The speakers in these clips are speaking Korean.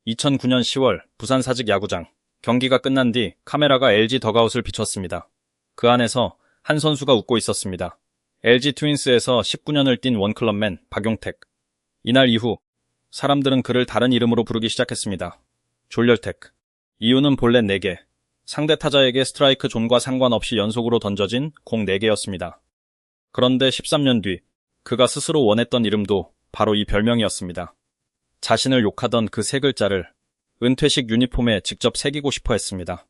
2009년 10월 부산 사직 야구장. 경기가 끝난 뒤 카메라가 LG 덕아웃을 비췄습니다. 그 안에서 한 선수가 웃고 있었습니다. LG 트윈스에서 19년을 뛴 원클럽맨 박용택. 이날 이후 사람들은 그를 다른 이름으로 부르기 시작했습니다. 졸렬택. 이유는 본래 4개. 상대 타자에게 스트라이크 존과 상관없이 연속으로 던져진 공 4개였습니다. 그런데 13년 뒤 그가 스스로 원했던 이름도 바로 이 별명이었습니다. 자신을 욕하던 그 3글자를 은퇴식 유니폼에 직접 새기고 싶어 했습니다.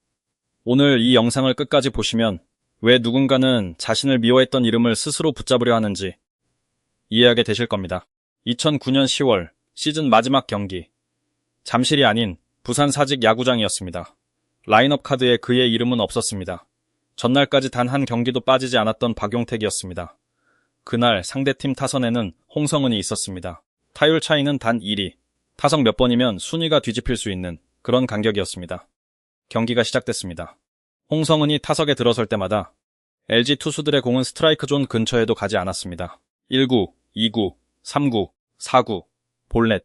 오늘 이 영상을 끝까지 보시면 왜 누군가는 자신을 미워했던 이름을 스스로 붙잡으려 하는지 이해하게 되실 겁니다. 2009년 10월 시즌 마지막 경기. 잠실이 아닌 부산 사직 야구장이었습니다. 라인업 카드에 그의 이름은 없었습니다. 전날까지 단 한 경기도 빠지지 않았던 박용택이었습니다. 그날 상대팀 타선에는 홍성은이 있었습니다. 타율 차이는 단 1위. 타석 몇 번이면 순위가 뒤집힐 수 있는 그런 간격이었습니다. 경기가 시작됐습니다. 홍성은이 타석에 들어설 때마다 LG 투수들의 공은 스트라이크 존 근처에도 가지 않았습니다. 1구, 2구, 3구, 4구, 볼넷.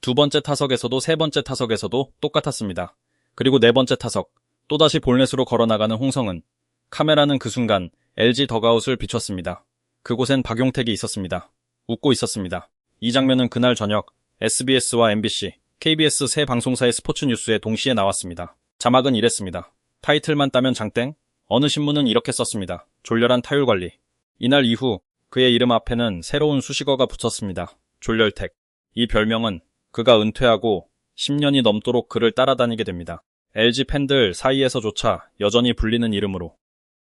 두 번째 타석에서도 세 번째 타석에서도 똑같았습니다. 그리고 네 번째 타석, 또다시 볼넷으로 걸어나가는 홍성은. 카메라는 그 순간 LG 덕아웃을 비췄습니다. 그곳엔 박용택이 있었습니다. 웃고 있었습니다. 이 장면은 그날 저녁 SBS와 MBC, KBS 세 방송사의 스포츠 뉴스에 동시에 나왔습니다. 자막은 이랬습니다. 타이틀만 따면 장땡? 어느 신문은 이렇게 썼습니다. 졸렬한 타율 관리. 이날 이후 그의 이름 앞에는 새로운 수식어가 붙었습니다. 졸렬택. 이 별명은 그가 은퇴하고 10년이 넘도록 그를 따라다니게 됩니다. LG 팬들 사이에서조차 여전히 불리는 이름으로.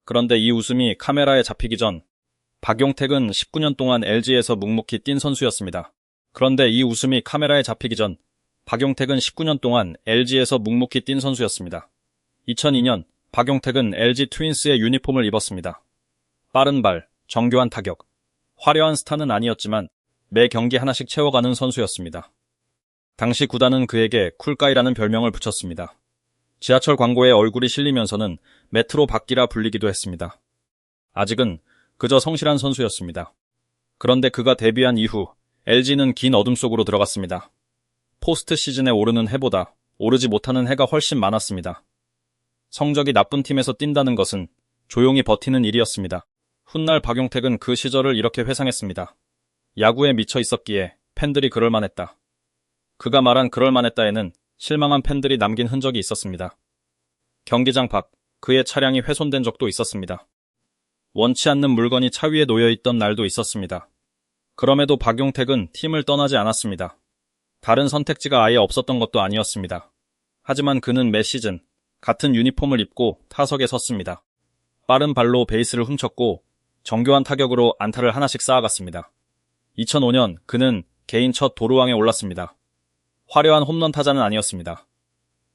그런데 이 웃음이 카메라에 잡히기 전 박용택은 19년 동안 LG에서 묵묵히 뛴 선수였습니다. 그런데 이 웃음이 카메라에 잡히기 전 박용택은 19년 동안 LG에서 묵묵히 뛴 선수였습니다. 2002년 박용택은 LG 트윈스의 유니폼을 입었습니다. 빠른 발, 정교한 타격. 화려한 스타는 아니었지만 매 경기 하나씩 채워가는 선수였습니다. 당시 구단은 그에게 쿨가이라는 별명을 붙였습니다. 지하철 광고에 얼굴이 실리면서는 메트로 박기라 불리기도 했습니다. 아직은 그저 성실한 선수였습니다. 그런데 그가 데뷔한 이후 LG는 긴 어둠 속으로 들어갔습니다. 포스트 시즌에 오르는 해보다 오르지 못하는 해가 훨씬 많았습니다. 성적이 나쁜 팀에서 뛴다는 것은 조용히 버티는 일이었습니다. 훗날 박용택은 그 시절을 이렇게 회상했습니다. 야구에 미쳐 있었기에 팬들이 그럴만했다. 그가 말한 그럴만했다에는 실망한 팬들이 남긴 흔적이 있었습니다. 경기장 밖 그의 차량이 훼손된 적도 있었습니다. 원치 않는 물건이 차 위에 놓여있던 날도 있었습니다. 그럼에도 박용택은 팀을 떠나지 않았습니다. 다른 선택지가 아예 없었던 것도 아니었습니다. 하지만 그는 매 시즌 같은 유니폼을 입고 타석에 섰습니다. 빠른 발로 베이스를 훔쳤고 정교한 타격으로 안타를 하나씩 쌓아갔습니다. 2005년 그는 개인 첫 도루왕에 올랐습니다. 화려한 홈런 타자는 아니었습니다.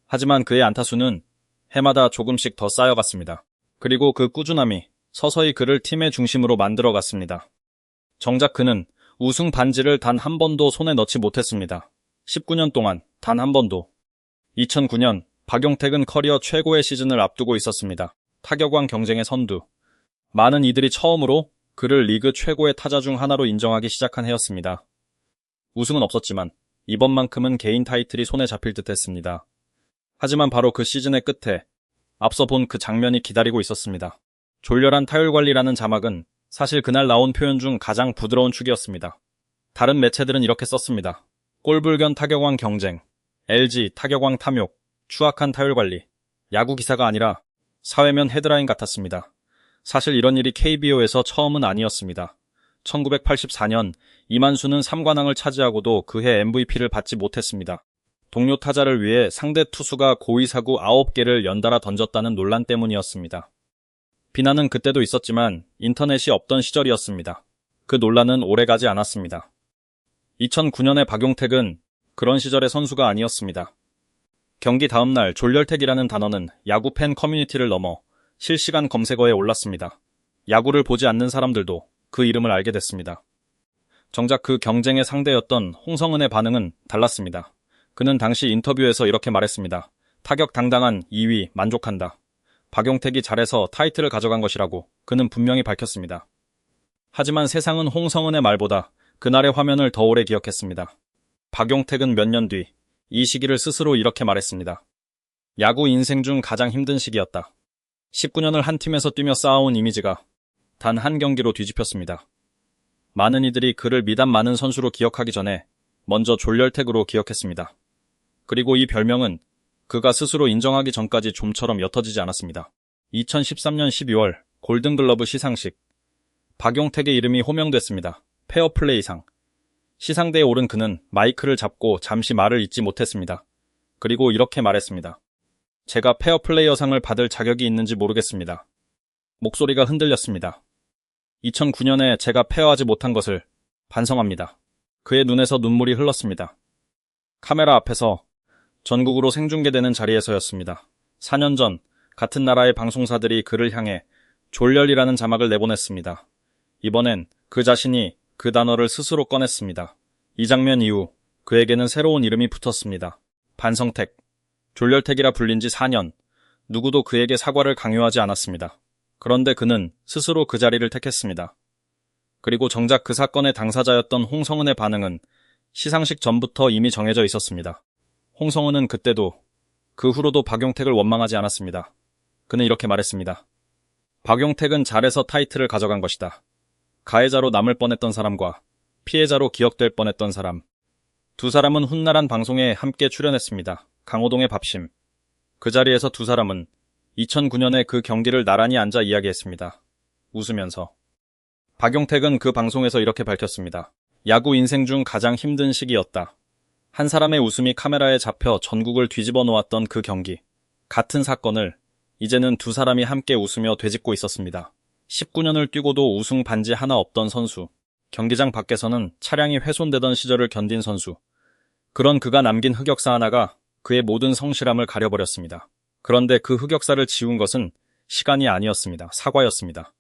하지만 그의 안타수는 해마다 조금씩 더 쌓여갔습니다. 그리고 그 꾸준함이 서서히 그를 팀의 중심으로 만들어갔습니다. 정작 그는 우승 반지를 단 한 번도 손에 넣지 못했습니다. 19년 동안 단 한 번도. 2009년 박용택은 커리어 최고의 시즌을 앞두고 있었습니다. 타격왕 경쟁의 선두. 많은 이들이 처음으로 그를 리그 최고의 타자 중 하나로 인정하기 시작한 해였습니다. 우승은 없었지만 이번만큼은 개인 타이틀이 손에 잡힐 듯 했습니다. 하지만 바로 그 시즌의 끝에 앞서 본 그 장면이 기다리고 있었습니다. 졸렬한 타율 관리라는 자막은 사실 그날 나온 표현 중 가장 부드러운 축이었습니다. 다른 매체들은 이렇게 썼습니다. 꼴불견 타격왕 경쟁, LG 타격왕 탐욕, 추악한 타율 관리. 야구 기사가 아니라 사회면 헤드라인 같았습니다. 사실 이런 일이 KBO에서 처음은 아니었습니다. 1984년 이만수는 3관왕을 차지하고도 그해 MVP를 받지 못했습니다. 동료 타자를 위해 상대 투수가 고의사구 9개를 연달아 던졌다는 논란 때문이었습니다. 비난은 그때도 있었지만 인터넷이 없던 시절이었습니다. 그 논란은 오래가지 않았습니다. 2009년의 박용택은 그런 시절의 선수가 아니었습니다. 경기 다음날 졸렬택이라는 단어는 야구 팬 커뮤니티를 넘어 실시간 검색어에 올랐습니다. 야구를 보지 않는 사람들도 그 이름을 알게 됐습니다. 정작 그 경쟁의 상대였던 홍성은의 반응은 달랐습니다. 그는 당시 인터뷰에서 이렇게 말했습니다. 타격 당당한 2위 만족한다. 박용택이 잘해서 타이틀을 가져간 것이라고 그는 분명히 밝혔습니다. 하지만 세상은 홍성은의 말보다 그날의 화면을 더 오래 기억했습니다. 박용택은 몇 년 뒤 이 시기를 스스로 이렇게 말했습니다. 야구 인생 중 가장 힘든 시기였다. 19년을 한 팀에서 뛰며 쌓아온 이미지가 단 한 경기로 뒤집혔습니다. 많은 이들이 그를 미담 많은 선수로 기억하기 전에 먼저 졸렬택으로 기억했습니다. 그리고 이 별명은 그가 스스로 인정하기 전까지 좀처럼 옅어지지 않았습니다. 2013년 12월 골든글러브 시상식. 박용택의 이름이 호명됐습니다. 페어플레이상. 시상대에 오른 그는 마이크를 잡고 잠시 말을 잇지 못했습니다. 그리고 이렇게 말했습니다. 제가 페어플레이어상을 받을 자격이 있는지 모르겠습니다. 목소리가 흔들렸습니다. 2009년에 제가 페어하지 못한 것을 반성합니다. 그의 눈에서 눈물이 흘렀습니다. 카메라 앞에서 전국으로 생중계되는 자리에서였습니다. 4년 전 같은 나라의 방송사들이 그를 향해 졸렬이라는 자막을 내보냈습니다. 이번엔 그 자신이 그 단어를 스스로 꺼냈습니다. 이 장면 이후 그에게는 새로운 이름이 붙었습니다. 반성택. 졸렬택이라 불린 지 4년. 누구도 그에게 사과를 강요하지 않았습니다. 그런데 그는 스스로 그 자리를 택했습니다. 그리고 정작 그 사건의 당사자였던 홍성은의 반응은 시상식 전부터 이미 정해져 있었습니다. 홍성은은 그때도 그 후로도 박용택을 원망하지 않았습니다. 그는 이렇게 말했습니다. 박용택은 잘해서 타이틀을 가져간 것이다. 가해자로 남을 뻔했던 사람과 피해자로 기억될 뻔했던 사람. 두 사람은 훗날한 방송에 함께 출연했습니다. 강호동의 밥심. 그 자리에서 두 사람은 2009년에 그 경기를 나란히 앉아 이야기했습니다. 웃으면서. 박용택은 그 방송에서 이렇게 밝혔습니다. 야구 인생 중 가장 힘든 시기였다. 한 사람의 웃음이 카메라에 잡혀 전국을 뒤집어 놓았던 그 경기. 같은 사건을 이제는 두 사람이 함께 웃으며 되짚고 있었습니다. 19년을 뛰고도 우승 반지 하나 없던 선수. 경기장 밖에서는 차량이 훼손되던 시절을 견딘 선수. 그런 그가 남긴 흑역사 하나가 그의 모든 성실함을 가려버렸습니다. 그런데 그 흑역사를 지운 것은 시간이 아니었습니다. 사과였습니다.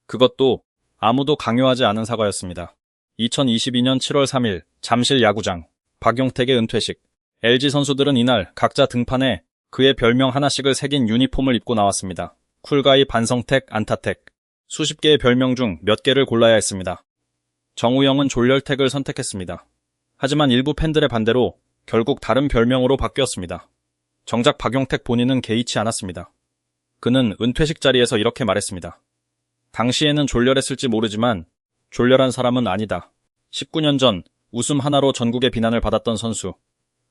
그것도 아무도 강요하지 않은 사과였습니다. 2022년 7월 3일 잠실 야구장. 박용택의 은퇴식. LG 선수들은 이날 각자 등판에 그의 별명 하나씩을 새긴 유니폼을 입고 나왔습니다. 쿨가이, 반성택, 안타택. 수십 개의 별명 중 몇 개를 골라야 했습니다. 정우영은 졸렬택을 선택했습니다. 하지만 일부 팬들의 반대로 결국 다른 별명으로 바뀌었습니다. 정작 박용택 본인은 개의치 않았습니다. 그는 은퇴식 자리에서 이렇게 말했습니다. 당시에는 졸렬했을지 모르지만 졸렬한 사람은 아니다. 19년 전 웃음 하나로 전국의 비난을 받았던 선수.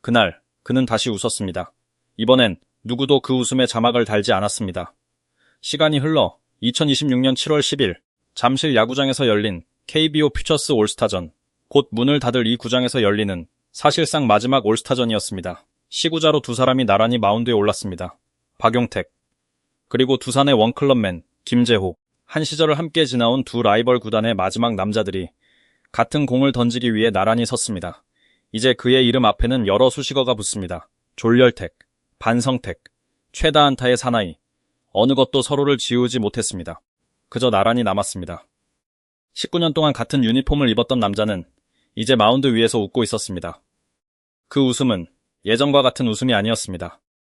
그날 그는 다시 웃었습니다. 이번엔 누구도 그 웃음에 자막을 달지 않았습니다. 시간이 흘러 2026년 7월 10일 잠실 야구장에서 열린 KBO 퓨처스 올스타전. 곧 문을 닫을 이 구장에서 열리는 사실상 마지막 올스타전이었습니다. 시구자로 두 사람이 나란히 마운드에 올랐습니다. 박용택. 그리고 두산의 원클럽맨 김재호. 한 시절을 함께 지나온 두 라이벌 구단의 마지막 남자들이 같은 공을 던지기 위해 나란히 섰습니다. 이제 그의 이름 앞에는 여러 수식어가 붙습니다. 졸렬택, 반성택, 최다 안타의 사나이. 어느 것도 서로를 지우지 못했습니다. 그저 나란히 남았습니다. 19년 동안 같은 유니폼을 입었던 남자는 이제 마운드 위에서 웃고 있었습니다. 그 웃음은 예전과 같은 웃음이 아니었습니다.